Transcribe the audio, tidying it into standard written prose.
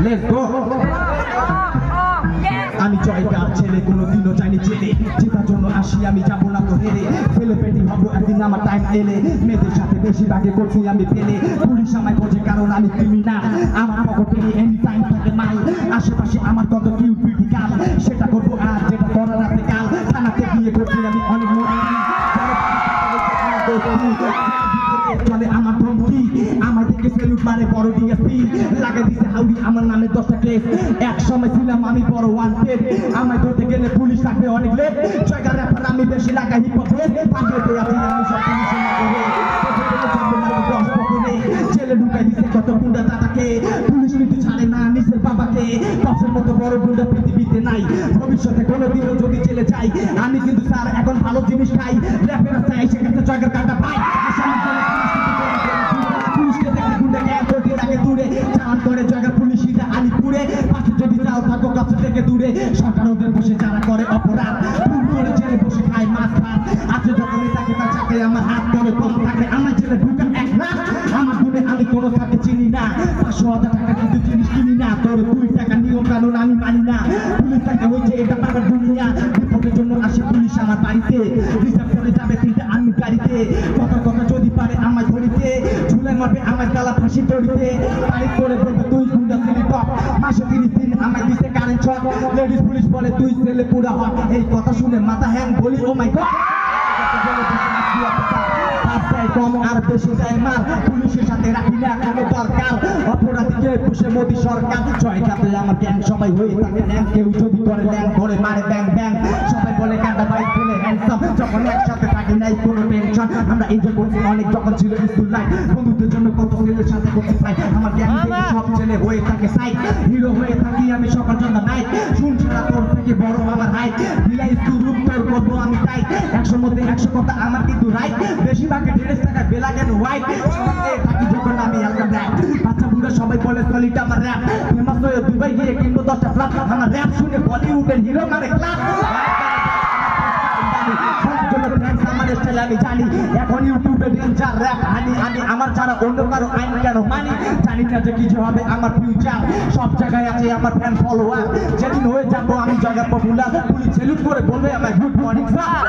Let's go. আমি জয়কার ছেলে, কোনোদিনও চাইনি জেলে, জেতার জন্য আসি আমি, যাবো না তো হেরে। ছেলে পেটি হবো একদিন আমার টাইম এলে, মেয়েদের সাথে বেশিরভাগে করছি আমি পেলে। পুলিশ আমায় খোঁজে কারণ আমি ক্রিমিনাল, আমার পকেটে এনি টাইম থাকে মাল। আশেপাশে আমার কত কিউট বিউটি গার্ল, সেটা করবো আর যেটা করার রাতে কাল। থানাতে গিয়ে করছি আমি অনেক চলে আমার ধমকি, আমার দিকে সেলুট মারে বড় ডিএসপি, লাগে দিছে হাউডি আমার নামে 10টা কেস। এক সময় ছিলাম আমি বড় ওয়ান্টেড, আমায় ধরতে গেলে পুলিশ থাকবে অনেক লেট। জয়গার র্যাপার আমি বেশি লাগাই হিপ হপে, পাগলেতে আছি আমি সব পুলিশের নগরে। ছেলে ঢুকাই দিছে কত গুন্ডা দাদাকে, পুলিশ কিন্তু ছাড়ে না নিজের বাবাকে। কফের মতো বড় গুন্ডা পৃথিবীতে নাই, ভবিষ্যতে কোনোদিনও যদি জেলে যাই আমি কিন্তু স্যার এখন ভালো জিনিস খাই। র্যাপের রাস্তায় এসে গেছে জয়গার কাটা পাই, পুলিশকে দেখে গুন্ডাকে এতটি তাকে দূরে চালান করে জয়গার পুলিশিরা আলিপুরে। পাশে যদি যাও থাকো কাছে থেকে দূরে, সরকার ওদের বসে যারা করে অপরাধ, ভুল করে জেলে বসে খায় মাছ ভাত। আছে যখনই তাকে তার চাকরি আমার হাত ধরে কম থাকে, আমার ছেলে ঢুকে এক না আমার দূরে আমি কোনো থাকে চিনি না। 500,000 টাকা কিন্তু জিনিস কিনি না, তোর 2 টাকা নিয়ম কানুন আমি মানি না। পুলিশ তাকে হয়েছে এটা পাকার দুনিয়া, বিপদের জন্য আসে পুলিশ আমার বাড়িতে, রিজার্ভ করে যাবে 3টে আর্মি গাড়িতে। কথা কথা যদি পারে আমায় ধরিতে, ঝুলে মাপে আমার গালা ফাঁসি তড়িতে। তারিখ করে বলবে তুই গুন্ডা ছিলি টপ, মাসে 30 দিন আমায় দিছে কারেন্ট শক। লেডিস পুলিশ বলে তুই ছেলে পুরা হট, এই কথা শুনে মাথা হ্যাং বলি ও মাই গড। কম আর বেশি দেয় মার, পুলিশের সাথে রাখি না কোনো দরকার, অপরাধীকে পুষে মোদি সরকার। জয়কাতে আমার গ্যাং সবাই হয়ে থাকে র্যাং, কেউ যদি করে ল্যাং ধরে মারে ব্যাং ব্যাং। সবাই বলে কাঁটা বাইক ফেলে হ্যান্ডসাম, যখন একসাথে থাকি নাই কোনো টেনশন। আমরা এনজয় করছি অনেক যখন ছিল স্কুল লাইফ, বন্ধুদের জন্য কত ছেলের সাথে করতে পাই। আমার গ্যাং থেকে সব ছেলে হয়ে থাকে সাইড, হিরো হয়ে থাকি আমি সকাল সন্ধ্যা নাইট। শুনছি না তোর থেকে বড় আমার হাইট, বিলাই তুই রূপ তোর করবো আমি টাইট। 100 মধ্যে 100 কথা আমার কিন্তু রাইট, বেশিরভাগে ড্রেস টাকা বেলা কেন হোয়াইট। থাকি যখন আমি হালকা ব্ল্যাক, বাচ্চা বুড়া সবাই বলে সলিটা আমার র্যাপ। ফেমাস হয়ে দুবাই গিয়ে কিনবো 10টা ফ্ল্যাট, আমার র্যাপ শুনে বলিউডের হিরো মারে ক্লাস। আমার স্টাইল আমি জানি, এখন ইউটিউবে ডেঞ্জার র্যাপ হানি আমি, আমার ছাড়া অন্য কারো আইন কেন মানি। জানি না যে কিছু হবে আমার ফিউচার, সব জায়গায় আছে আমার ফ্যান ফলোয়ার। যেদিন হয়ে যাবো আমি জায়গা পপুলার, পুলিশ সেলুট করে বলবে আমার গুড মর্নিং স্যার।